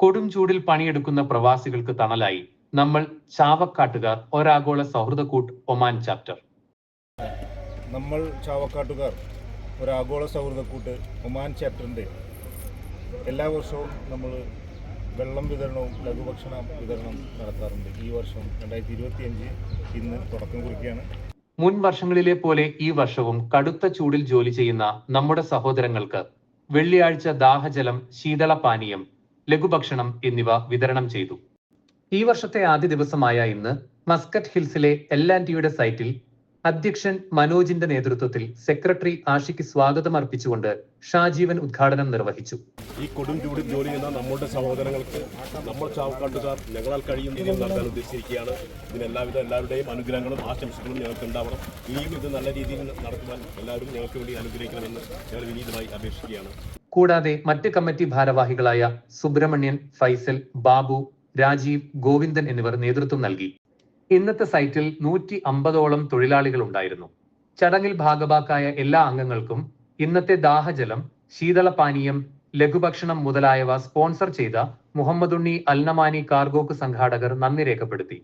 കൊടും ചൂടിൽ പണിയെടുക്കുന്ന പ്രവാസികൾക്ക് തണലായി നമ്മൾ ചാവക്കാട്ടുകാർ ഒരാഗോള സൗഹൃദക്കൂട്ട് ഒമാൻ ചാപ്റ്റർ. നമ്മൾ ചാവക്കാട്ടുകാർ ഒരാഗോള സൗഹൃദക്കൂട്ട് ഒമാൻ ചാപ്റ്ററിൻ്റെ എല്ലാ വർഷവും നമ്മൾ വെള്ളം വിതരണവും ലഘുഭക്ഷണ വിതരണം നടത്താറുണ്ട്. ഈ വർഷം 2025 ഇന്ന് തുടക്കം കുറിക്കുകയാണ്. മുൻ വർഷങ്ങളിലെ പോലെ ഈ വർഷവും കടുത്ത ചൂടിൽ ജോലി ചെയ്യുന്ന നമ്മുടെ സഹോദരങ്ങൾക്ക് വെള്ളിയാഴ്ച ദാഹജലം, ശീതളപാനീയം, ലഘുഭക്ഷണം എന്നിവ വിതരണം ചെയ്തു. ഈ വർഷത്തെ ആദ്യ ദിവസമായ ഇന്ന് മസ്കറ്റ് ഹിൽസിലെ L&Tയുടെ സൈറ്റിൽ അധ്യക്ഷൻ മനോജിന്റെ നേതൃത്വത്തിൽ സെക്രട്ടറി ആഷിക്ക് സ്വാഗതം അർപ്പിച്ചുകൊണ്ട് ഷാജീവൻ ഉദ്ഘാടനം നിർവഹിച്ചു. ഈ കൊടും ചൂടിൽ ജോലി ചെയ്യുന്ന നമ്മുടെ സഹോദരങ്ങൾക്ക് നമ്മൾ ചാവക്കാട്ടുകാർ ഞങ്ങളാൽ കഴിയുന്ന രീതിയിൽ നൽകാൻ ഉദ്ദേശിച്ചിരിക്കുകയാണ്. എല്ലാവരുടെയും അനുഗ്രഹങ്ങളും ആശംസകളും ഞങ്ങൾക്ക് ഉണ്ടാവണം. ഇനിയും ഇത് നല്ല രീതിയിൽ നടത്തുവാൻ എല്ലാവരും ഞങ്ങൾക്ക് വേണ്ടി അനുഗ്രഹിക്കണമെന്ന് ഞങ്ങൾ വിനീതമായി അപേക്ഷിക്കുകയാണ്. കൂടാതെ മറ്റ് കമ്മിറ്റി ഭാരവാഹികളായ സുബ്രഹ്മണ്യൻ, ഫൈസൽ, ബാബു, രാജീവ്, ഗോവിന്ദൻ എന്നിവർ നേതൃത്വം നൽകി. ഇന്നത്തെ സൈറ്റിൽ 150ഓളം തൊഴിലാളികൾ ഉണ്ടായിരുന്നു. ചടങ്ങിൽ ഭാഗഭാക്കായ എല്ലാ അംഗങ്ങൾക്കും ഇന്നത്തെ ദാഹജലം, ശീതളപാനീയം, ലഘുഭക്ഷണം മുതലായവ സ്പോൺസർ ചെയ്ത മുഹമ്മദുണ്ണി അൽനമാനി കാർഗോക്ക് സംഘാടകർ നന്ദി രേഖപ്പെടുത്തി.